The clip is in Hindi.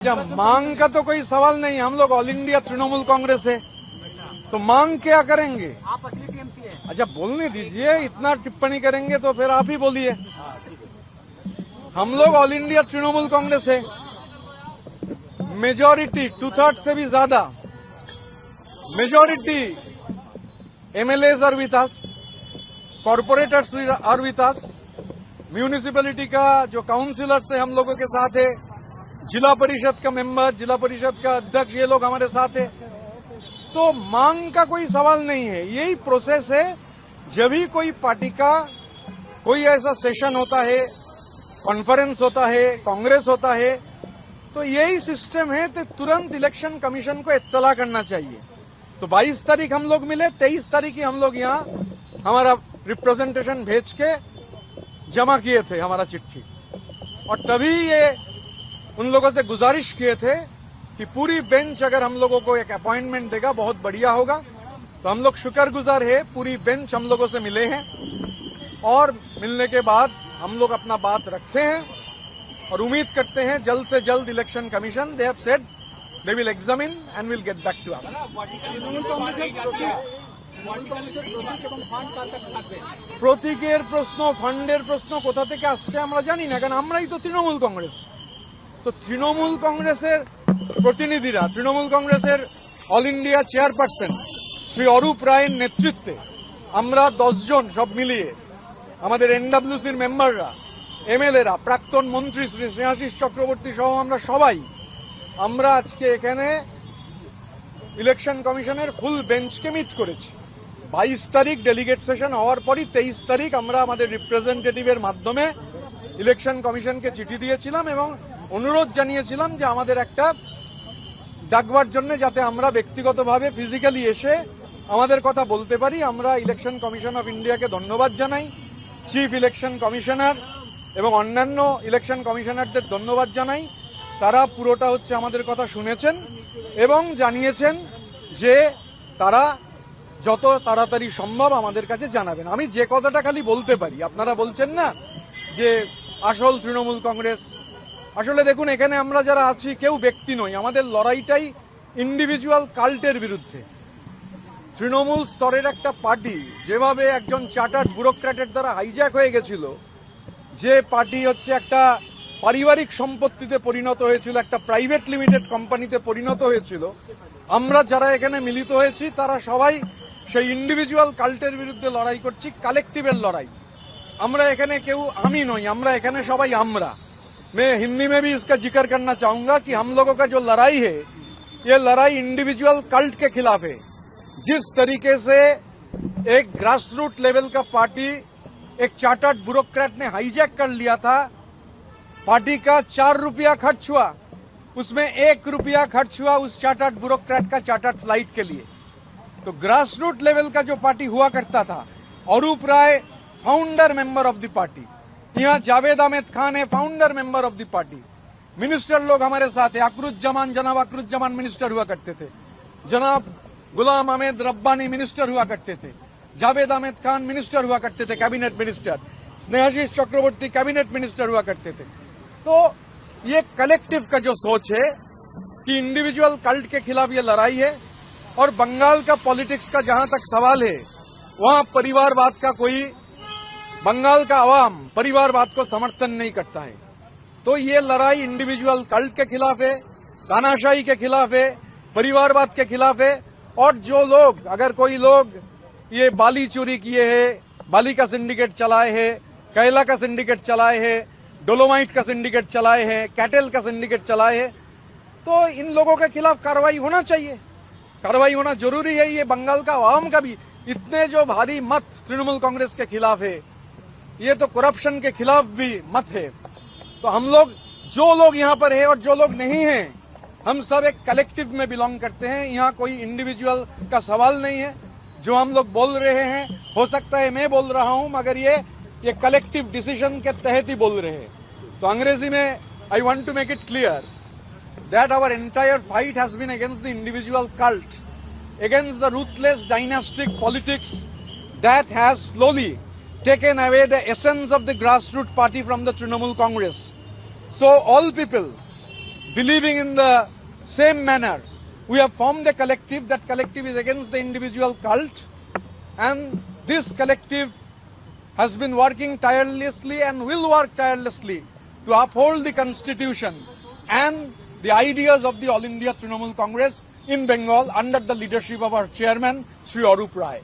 मांग का तो कोई सवाल नहीं, हम लोग ऑल इंडिया तृणमूल कांग्रेस है तो मांग क्या करेंगे। आप असली टीएमसी है। अच्छा बोलने दीजिए, इतना टिप्पणी करेंगे तो फिर आप ही बोलिए। हम लोग ऑल इंडिया तृणमूल कांग्रेस है, मेजॉरिटी 2/3 से भी ज्यादा majority MLAs are with us, corporators are with us, municipality का जो काउंसिलर्स है हम लोगों के साथ है, जिला परिषद का मेंबर, जिला परिषद का अध्यक्ष, ये लोग हमारे साथ है। तो मांग का कोई सवाल नहीं है, यही प्रोसेस है। जब भी कोई पार्टी का कोई ऐसा सेशन होता है, कॉन्फ्रेंस होता है, कांग्रेस होता है, तो यही सिस्टम है। तो तुरंत इलेक्शन कमीशन को इत्तला करना चाहिए। तो 22 तारीख हम लोग मिले, 23 तारीख ही हम लोग यहाँ हमारा रिप्रेजेंटेशन भेज के जमा किए थे हमारा चिट्ठी, और तभी ये उन लोगों से गुजारिश किए थे कि पूरी बेंच अगर हम लोगों को एक अपॉइंटमेंट देगा बहुत बढ़िया होगा। तो हम लोग शुक्रगुजार है, पूरी बेंच हम लोगों से मिले हैं और मिलने के बाद हम लोग अपना बात रखे हैं और उम्मीद करते हैं जल्द से जल्द election commission they have said they will examine and will get back to us. প্রতীকের প্রশ্ন, ফান্ডের প্রশ্ন কোথা থেকে আসছে আমরা জানি না, কারণ আমরাই তো তৃণমূল কংগ্রেস। তো তৃণমূল কংগ্রেসের প্রতিনিধিরা, তৃণমূল কংগ্রেসের all India chairperson Shri Arup রায়ের নেতৃত্বে আমরা 10 জন সব মিলিয়ে, আমাদের এনডব্লিউসির মেম্বাররা, এমএলএরা, প্রাক্তন মন্ত্রী শ্রী স্নেহাশিস চক্রবর্তী সহ আমরা আজকে এখানে ইলেকশন কমিশনের ফুল বেঞ্চকে মিট করেছি। 22 তারিখ ডেলিগেট সেশন হওয়ার পরই 23 তারিখ আমরা আমাদের রিপ্রেজেন্টেটিভের মাধ্যমে ইলেকশন কমিশনকে চিঠি দিয়েছিলাম এবং অনুরোধ জানিয়েছিলাম যে আমাদের একটা ডাকবার জন্য, যাতে আমরা ব্যক্তিগতভাবে ফিজিক্যালি এসে আমাদের কথা বলতে পারি। আমরা ইলেকশন কমিশন অফ ইন্ডিয়াকে ধন্যবাদ জানাই, চিফ ইলেকশন কমিশনার এবং অন্যান্য ইলেকশন কমিশনারদের ধন্যবাদ জানাই। তারা পুরোটা হচ্ছে আমাদের কথা শুনেছেন এবং জানিয়েছেন যে তারা যত তাড়াতাড়ি সম্ভব আমাদের কাছে জানাবেন। আমি যে কথাটা খালি বলতে পারি, আপনারা বলছেন না যে আসল তৃণমূল কংগ্রেস, আসলে দেখুন এখানে আমরা যারা আছি কেউ ব্যক্তি নই, আমাদের লড়াইটাই ইন্ডিভিজুয়াল কাল্টের বিরুদ্ধে। তৃণমূল স্তরের একটা পার্টি যেভাবে একজন চার্টার্ড ব্যুরোক্র্যাটের দ্বারা হাইজ্যাক হয়ে গেছিল, যে পার্টি হচ্ছে একটা পারিবারিক সম্পত্তিতে পরিণত হয়েছিল, একটা প্রাইভেট লিমিটেড কোম্পানিতে পরিণত হয়েছিল, আমরা যারা এখানে মিলিত হয়েছি তারা সবাই সেই ইন্ডিভিজুয়াল কাল্টের বিরুদ্ধে লড়াই করছি, কালেক্টিভের লড়াই। আমরা এখানে কেউ আমি নই, আমরা এখানে সবাই আমরা। मैं हिंदी में भी इसका जिक्र करना चाहूंगा कि हम लोगों का जो लड़ाई है, ये लड़ाई इंडिविजुअल कल्ट के खिलाफ है। जिस तरीके से एक ग्रास रूट लेवल का पार्टी एक चार्टर्ड ब्यूरोक्रेट ने हाईजैक कर लिया था, पार्टी का 4 रुपया खर्च हुआ, उसमें 1 रुपया खर्च हुआ उस चार्टर्ड ब्यूरोक्रेट का चार्टर्ड फ्लाइट के लिए। तो ग्रास रूट लेवल का जो पार्टी हुआ करता था, Arup Rai founder member of the party, यहाँ जावेद अहमद खान है founder member of the party, minister लोग हमारे साथ है, अकरुज्जमान, जनाब अकरुज्जमान मिनिस्टर हुआ करते थे, जनाब गुलाम अहमद रब्बानी मिनिस्टर हुआ करते थे, जावेद अहमद खान मिनिस्टर हुआ करते थे, कैबिनेट मिनिस्टर, स्नेहाशीष चक्रवर्ती कैबिनेट मिनिस्टर हुआ करते थे। तो ये कलेक्टिव का जो सोच है कि इंडिविजुअल कल्ट के खिलाफ ये लड़ाई है। और बंगाल का पॉलिटिक्स का जहां तक सवाल है, वहां परिवारवाद का कोई, बंगाल का अवाम परिवारवाद को समर्थन नहीं करता है। तो ये लड़ाई इंडिविजुअल कल्ट के खिलाफ है, तानाशाही के खिलाफ है, परिवारवाद के खिलाफ है। और जो लोग, अगर कोई लोग ये बाली चोरी किए हैं, बाली का सिंडिकेट चलाए हैं, कैला का सिंडिकेट चलाए हैं, डोलोमाइट का सिंडिकेट चलाए हैं, कैटल का सिंडिकेट चलाए हैं, तो इन लोगों के खिलाफ कार्रवाई होना चाहिए, कार्रवाई होना जरूरी है। ये बंगाल का अवाम का भी इतने जो भारी मत तृणमूल कांग्रेस के खिलाफ है, ये तो करप्शन के खिलाफ भी मत है। तो हम लोग, जो लोग यहाँ पर है और जो लोग नहीं हैं, हम सब एक कलेक्टिव में बिलोंग करते हैं। यहाँ कोई इंडिविजुअल का सवाल नहीं है। जो हम लोग बोल रहे हैं, हो सकता है मैं बोल रहा हूँ, मगर ये कलेक्टिव डिसीजन के तहत ही बोल रहे हैं। तो अंग्रेजी में I want to make it clear that our entire fight has been against the individual cult, against the ruthless dynastic politics that has slowly taken away the essence of the grassroots party from the Trinamool Congress. So all people, believing in the same manner, we have formed a collective. That collective is against the individual cult, and this collective has been working tirelessly and will work tirelessly to uphold the constitution and the ideas of the All India Trinamool Congress in Bengal under the leadership of our chairman, Sri Arup Rai.